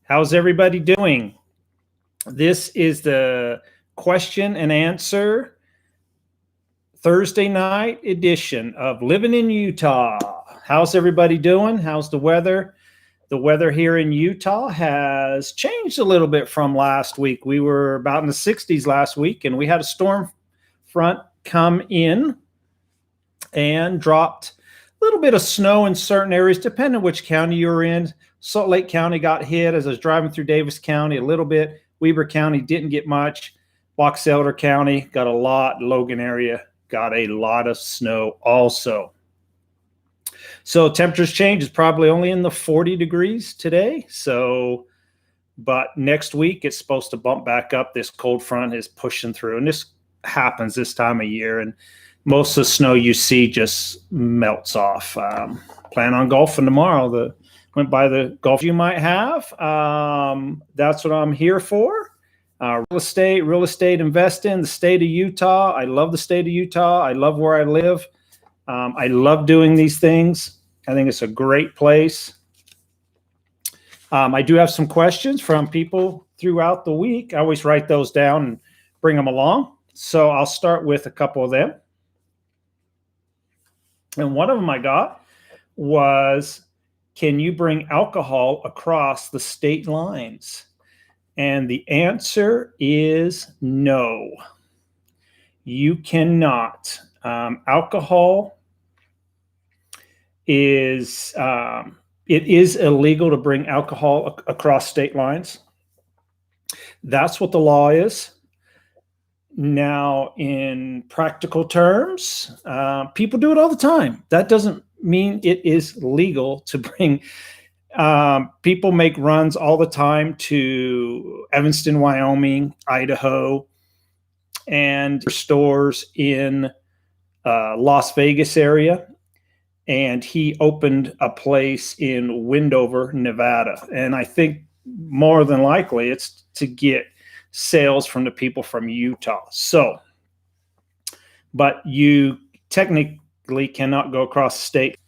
How's everybody doing? This is the question and answer Thursday night edition of Living in Utah. How's everybody doing? How's the weather? The weather here in Utah has changed a little bit from last week. We were about in the 60s last week, and we had a storm front come in and dropped a little bit of snow in certain areas, depending on which county you're in. Salt Lake County got hit as I was driving through Davis County a little bit. Weber County didn't get much. Box Elder County got a lot. Logan area got a lot of snow also. So temperatures change. It's probably only in the 40 degrees today. But next week it's supposed to bump back up. This cold front is pushing through, and this happens this time of year. And most of the snow you see just melts off. Plan on golfing tomorrow. Went by the golf you might have. That's what I'm here for. Real estate investing in the state of Utah. I love the state of Utah. I love where I live. I love doing these things. I think it's a great place. I do have some questions from people throughout the week. I always write those down and bring them along. So I'll start with a couple of them. And one of them I got was, can you bring alcohol across the state lines? And the answer is no. You cannot. Alcohol is it is illegal to bring alcohol across state lines. That's what the law is. Now, in practical terms, people do it all the time. That doesn't mean it is legal to bring. People make runs all the time to Evanston, Wyoming, Idaho, and stores in Las Vegas area. And he opened a place in Wendover, Nevada. And I think more than likely it's to get sales from the people from Utah. So, but you technically cannot go across the state.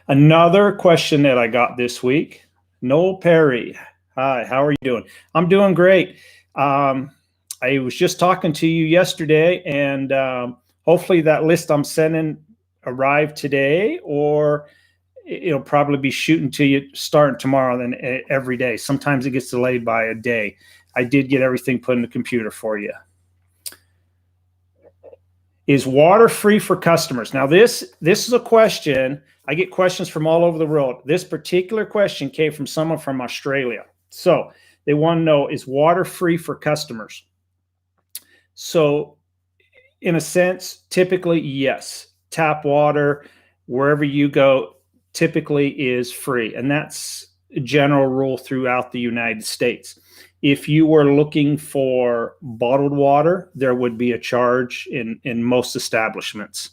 Another question that I got this week, Noel Perry. Hi, how are you doing? I'm doing great. I was just talking to you yesterday, and hopefully that list I'm sending arrived today, or it'll probably be shooting to you starting tomorrow, then every day. Sometimes it gets delayed by a day. I did get everything put in the computer for you. Is water free for customers? Now, this is a question. I get questions from all over the world. This particular question came from someone from Australia. So they want to know, is water free for customers? So in a sense, typically, yes. Tap water, wherever you go, typically is free. And that's a general rule throughout the United States. If you were looking for bottled water, there would be a charge in most establishments.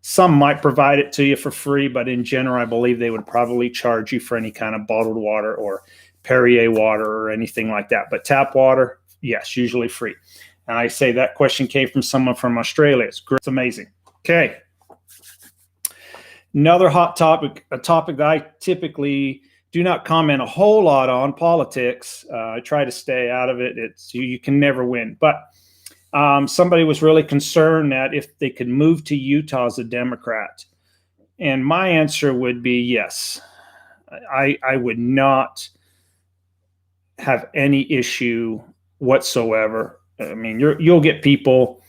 Some might provide it to you for free, but in general, I believe they would probably charge you for any kind of bottled water or Perrier water or anything like that. But tap water, yes, usually free. And I say that question came from someone from Australia. It's great. It's amazing. Okay. Another hot topic, a topic that I typically do not comment a whole lot on, politics. I try to stay out of it. You can never win. But somebody was really concerned that if they could move to Utah as a Democrat. And my answer would be yes. I would not have any issue whatsoever. I mean, you'll get people,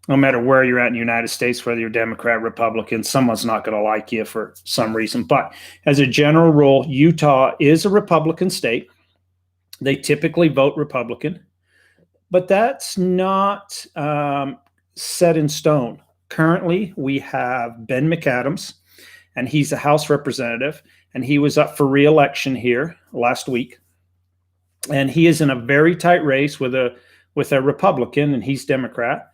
no matter where you're at in the United States, whether you're Democrat, Republican, someone's not going to like you for some reason. But as a general rule, Utah is a Republican state. They typically vote Republican, but that's not set in stone. Currently, we have Ben McAdams, and he's a House representative, and he was up for re-election here last week. And he is in a very tight race with a Republican, and he's Democrat.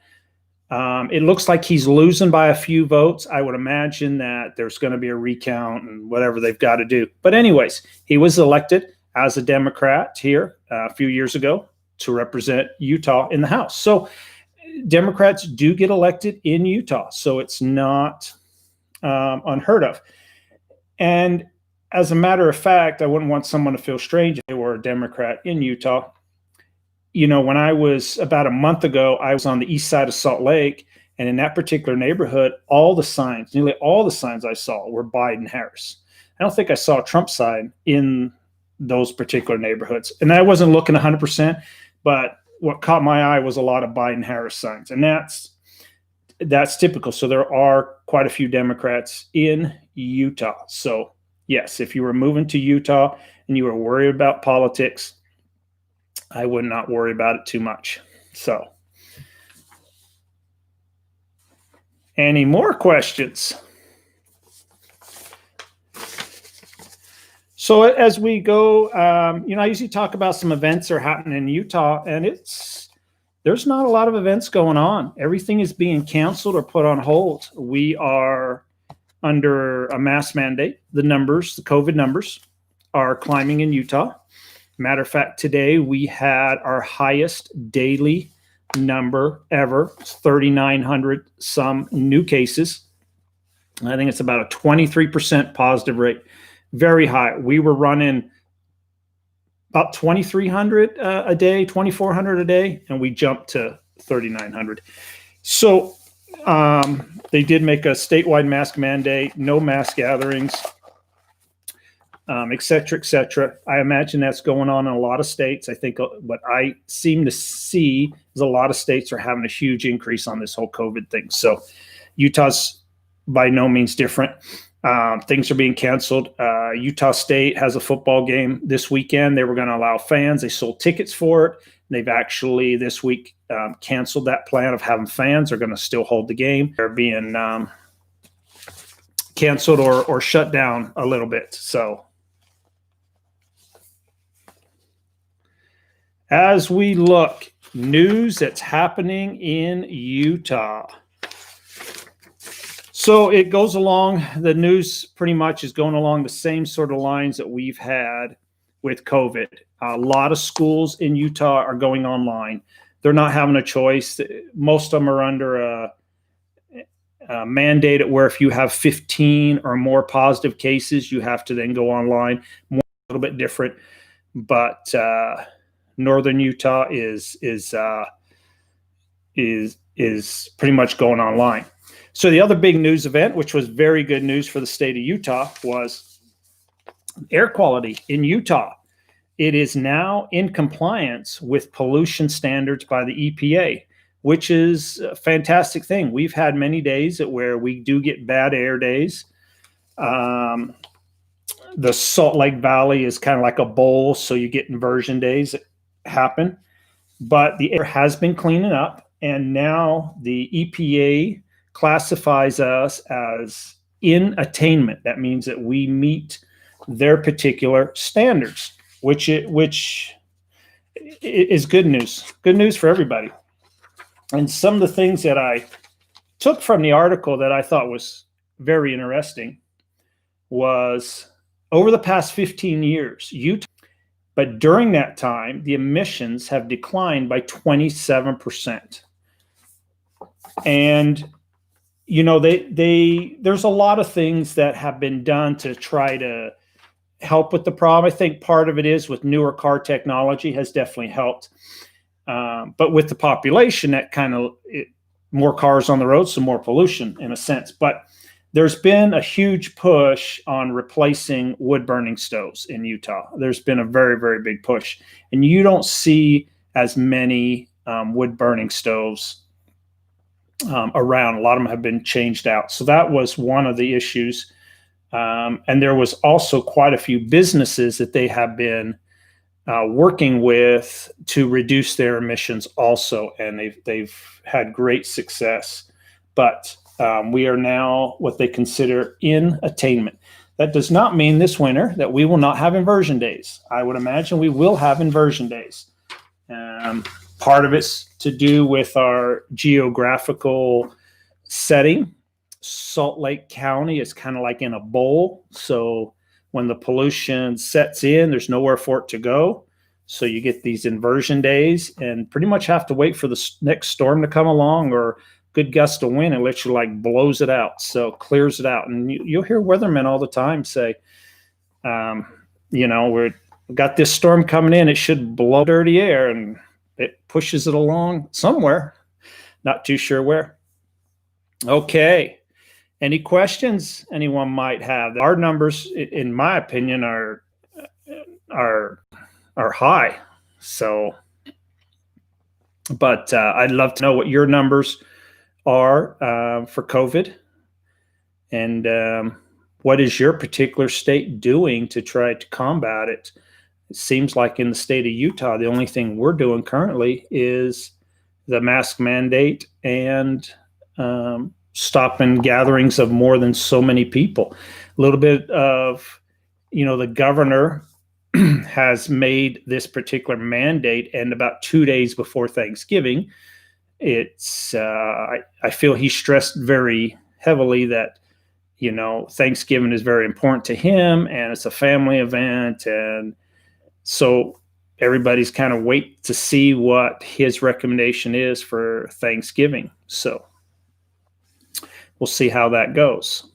It looks like he's losing by a few votes. I would imagine that there's going to be a recount and whatever they've got to do. But anyways, he was elected as a Democrat here a few years ago to represent Utah in the House. So Democrats do get elected in Utah. So it's not unheard of. And as a matter of fact, I wouldn't want someone to feel strange if they were a Democrat in Utah. When I was about a month ago, I was on the east side of Salt Lake, and in that particular neighborhood, nearly all the signs I saw were Biden Harris. I don't think I saw a Trump sign in those particular neighborhoods. And I wasn't looking 100%, but what caught my eye was a lot of Biden Harris signs. And that's typical. So there are quite a few Democrats in Utah. So yes, if you were moving to Utah and you were worried about politics, I would not worry about it too much. So, any more questions? So as we go, I usually talk about some events that are happening in Utah, and there's not a lot of events going on. Everything is being canceled or put on hold. We are under a mask mandate. The COVID numbers are climbing in Utah. Matter of fact, today we had our highest daily number ever, 3,900 some new cases. I think it's about a 23% positive rate, very high. We were running about 2,300 a day, 2,400 a day, and we jumped to 3,900. So they did make a statewide mask mandate, no mass gatherings, et cetera, et cetera. I imagine that's going on in a lot of states. I think what I seem to see is a lot of states are having a huge increase on this whole COVID thing. So Utah's by no means different. Things are being canceled. Utah State has a football game this weekend. They were going to allow fans. They sold tickets for it. They've actually this week canceled that plan of having fans. They're going to still hold the game. They're being canceled or shut down a little bit. So as we look, news that's happening in Utah. So it goes along, the news pretty much is going along the same sort of lines that we've had with COVID. A lot of schools in Utah are going online. They're not having a choice. Most of them are under a mandate where if you have 15 or more positive cases, you have to then go online. A little bit different, but Northern Utah is pretty much going online. So the other big news event, which was very good news for the state of Utah, was air quality in Utah. It is now in compliance with pollution standards by the EPA, which is a fantastic thing. We've had many days where we do get bad air days. The Salt Lake Valley is kind of like a bowl, so you get inversion days that happen. But the air has been cleaning up, and now the EPA classifies us as in attainment. That means that we meet their particular standards, which is good news. Good news for everybody. And some of the things that I took from the article that I thought was very interesting was over the past 15 years, but during that time, the emissions have declined by 27%. And there's a lot of things that have been done to try to help with the problem. I think part of it is with newer car technology has definitely helped. But with the population, that more cars on the road, so more pollution in a sense. But there's been a huge push on replacing wood burning stoves in Utah. There's been a very, very big push. And you don't see as many wood burning stoves around. A lot of them have been changed out. So that was one of the issues. And there was also quite a few businesses that they have been working with to reduce their emissions also. And they've had great success. But we are now what they consider in attainment. That does not mean this winter that we will not have inversion days. I would imagine we will have inversion days. Part of it's to do with our geographical setting. Salt Lake County is kind of like in a bowl. So when the pollution sets in, there's nowhere for it to go. So you get these inversion days and pretty much have to wait for the next storm to come along or good gust of wind and literally like blows it out. So clears it out. And you'll hear weathermen all the time say, We've got this storm coming in. It should blow dirty air, and it pushes it along somewhere. Not too sure where. Okay. Any questions anyone might have? Our numbers, in my opinion, are high. So, but I'd love to know what your numbers are for COVID, and what is your particular state doing to try to combat it? It seems like in the state of Utah, the only thing we're doing currently is the mask mandate and stopping gatherings of more than so many people. A little bit of, the governor has made this particular mandate, and about 2 days before Thanksgiving, it's I feel he stressed very heavily that Thanksgiving is very important to him, and it's a family event, and so everybody's kind of wait to see what his recommendation is for Thanksgiving. So we'll see how that goes.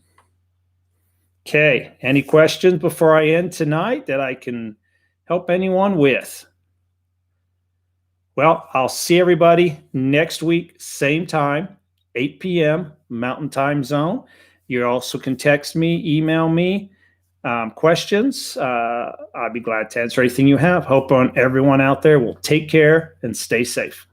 Okay, any questions before I end tonight that I can help anyone with? Well, I'll see everybody next week, same time, 8 p.m. Mountain Time Zone. You also can text me, email me questions. I'd be glad to answer anything you have. Hope everyone out there will take care and stay safe.